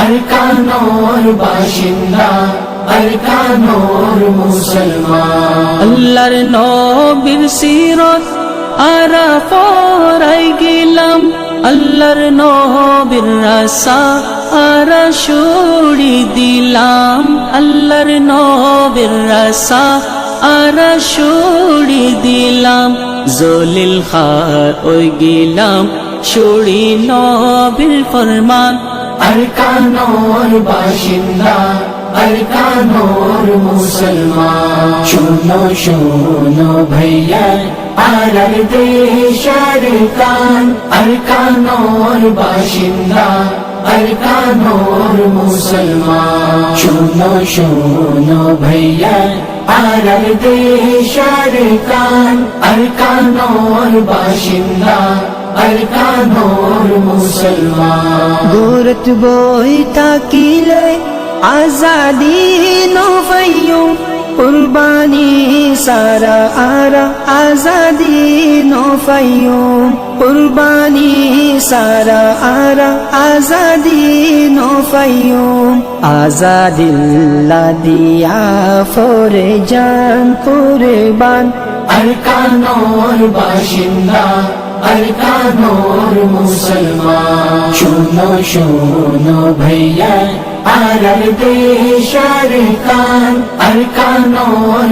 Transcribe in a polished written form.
আরকানোর বাসিন্দা আরকানোর মুসলমান। আল্লাহর নবীর সিরত আরা পড়াই গেলাম, আল্লাহর নবীর রাসা আরা শুড়ি দিলাম, আল্লাহর নবীর রাসা আরা শুড়ি দিলাম। জলিল খার ওই গেলাম শুড়ি নবীর ফরমান। আরকানোর বাসিন্দা আরকানোর মুসলমান। শোনো শোনো ভাইয়া আলার দেশের কান, আরকানোর বাসিন্দা আরকানোর মুসলমান। শোনো শোনো ভাইয়া আলার দেশের কান, আরকানোর বাসিন্দা আরকানোর মুসলমান। গোরত বই তাকিলে আজাদি নফাইয়ুম, কুরবানি সারা আরা আজাদি নফাইয়ুম, কুরবানি সারা আরা আজাদি নফাইয়ুম। আজাদিল্লা দিয়া ফরে জান কুরবান। আরকানোর বাসিন্দা আরকানোর মুসলমান। শোনো শোনো ভাইয়া আলার দেশের কান, আরকানোর